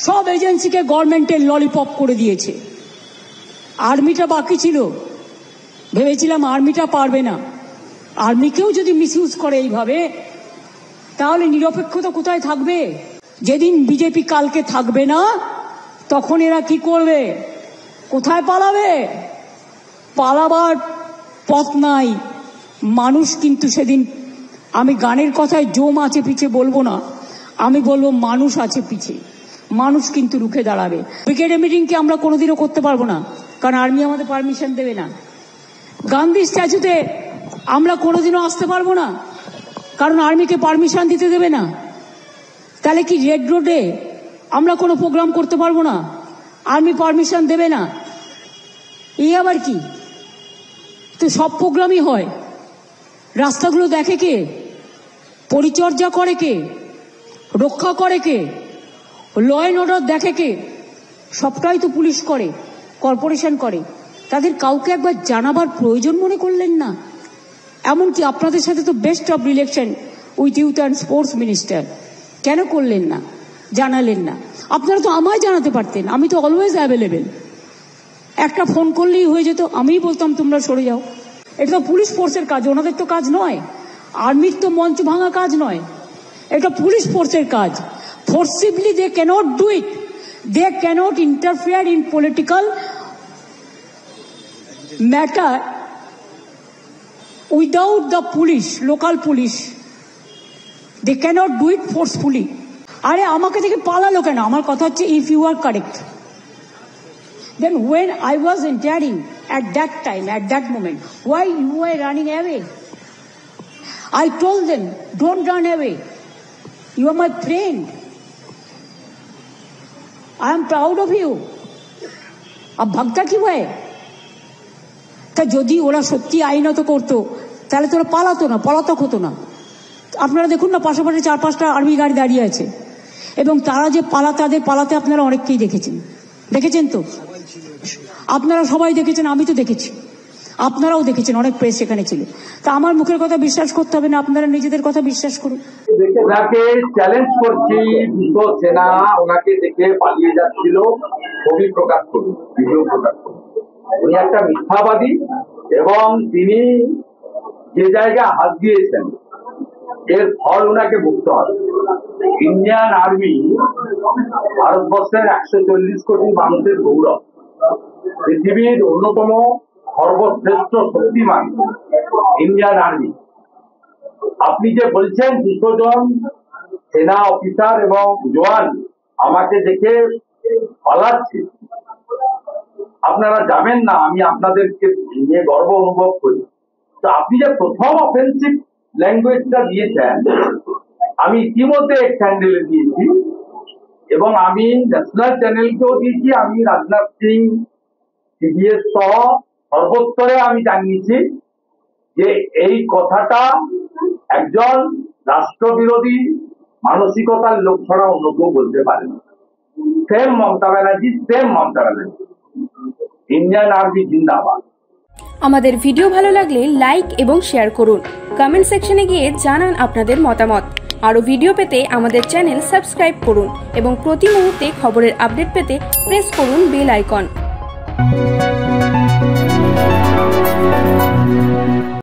সব এজেন্সিকে গভর্নমেন্টের ললিপপ করে দিয়েছে। আর্মিটা বাকি ছিল, ভেবেছিলাম আর্মিটা পারবে না। আর্মিকেও যদি মিসইউজ করে এইভাবে, তাহলে নিরপেক্ষতা কোথায় থাকবে? যেদিন বিজেপি কালকে থাকবে না, তখন এরা কি করবে? কোথায় পালাবে? পালাবার পথ নাই। মানুষ কিন্তু সেদিন, আমি গানের কথায় জম আছে পিছে বলবো না, আমি বলবো মানুষ আছে পিছে। মানুষ কিন্তু রুখে দাঁড়াবে। ব্রিগেডে মিটিংকে আমরা কোনোদিনও করতে পারবো না, কারণ আর্মি আমাদের পারমিশন দেবে না। গান্ধী স্ট্যাচুতে আমরা কোনোদিনও আসতে পারবো না, কারণ আর্মিকে পারমিশন দিতে দেবে না। তাহলে কি রেড রোডে আমরা কোনো প্রোগ্রাম করতে পারবো না? আর্মি পারমিশন দেবে না। এই আবার কি? তো সব প্রোগ্রামই হয়। রাস্তাগুলো দেখে কে? পরিচর্যা করে কে? রক্ষা করে কে? ল অ্যান্ড অর্ডার দেখে কে? সবটাই তো পুলিশ করে, কর্পোরেশন করে। তাদের কাউকে একবার জানাবার প্রয়োজন মনে করলেন না? এমনকি আপনাদের সাথে তো best of relation with youth and sports minister, কেন করলেন না? জানালেন না? আপনারা তো আমায় জানাতে পারতেন, আমি তো অলওয়েজ অ্যাভেলেবেল। একটা ফোন করলেই হয়ে যেত, আমিই বলতাম তোমরা সরে যাও। এটা তো পুলিশ ফোর্সের কাজ, ওনাদের তো কাজ নয়। আর্মির তো মঞ্চ ভাঙা কাজ নয়, এটা পুলিশ ফোর্সের কাজ। Forcibly they can't do it, they can't interfere in political matter without the police, local police. They can't do it forcefully. আরে আমাকে দেখে পালালো কেন? আমার কথা হচ্ছে, if you are correct, then when I was entering at that time, at that moment, why you were running away? I told them, don't run away. You are my friend. I am proud of you. अब भागता क्यों है? তা যদি ওরা সত্যি আইনত করতো, তাহলে তোরা পালাতো না, পলাতক হতো না। আপনারা দেখুন না, পাশাপাশি 4-5টা আর্মি গাড়ি দাঁড়িয়ে আছে, এবং তারা যে তাদের পালাতে আপনারা অনেককেই দেখেছেন তো? আপনারা সবাই দেখেছেন, আমি তো দেখেছি, আপনারাও দেখেছেন, অনেক প্রেস সেখানে ছিল। তা আমার মুখের কথা বিশ্বাস করতে হবে না, আপনারা নিজেদের কথা বিশ্বাস করুন। ওনাকে চ্যালেঞ্জ করছি, দুটো সেনা ওনাকে দেখে পালিয়ে যাচ্ছিল, ছবি প্রকাশ করুন, ভিডিও প্রকাশ করুন। উনি একটা মিথ্যাবাদী, এবং তিনি যে জায়গায় হাত দিয়েছেন এর ফল ওনাকে ভুগতে হবে। ইন্ডিয়ান আর্মি ভারতবর্ষের 140 কোটি মানুষের গৌরব, পৃথিবীর অন্যতম সর্বশ্রেষ্ঠ শক্তিমান ইন্ডিয়ান আর্মি। আপনি যে বলছেন 200 জন সেনা অফিসার এবং জওয়ান আমাকে দেখে পালাচ্ছে, আপনারা যাবেন না, আমি আপনাদেরকে নিয়ে গর্ব অনুভব করি। তো আপনি যে প্রথম অফেন্সিভ ল্যাঙ্গুয়েজটা দিয়েছেন, আমি ইতিমধ্যে এক চ্যানেলে দিয়েছি, এবং আমি ন্যাশনাল চ্যানেলকেও দিয়েছি। আমি রাজনাথ সিং, সিবিএস সহ সর্বস্তরে আমি জানিয়েছি যে এই কথাটা একজন রাষ্ট্রবিরোধী মানসিকতার লোক ছাড়া অন্য কেউ বলতে পারে না। Same Mamata Banerjee, Indian army জিন্দাবাদ। আমাদের ভিডিও ভালো লাগলে লাইক এবং শেয়ার করুন। কমেন্ট সেকশনে গিয়ে জানান আপনাদের মতামত। আরও ভিডিও পেতে আমাদের চ্যানেল সাবস্ক্রাইব করুন এবং প্রতি মুহূর্তে খবরের আপডেট পেতে প্রেস করুন বেল আইকন।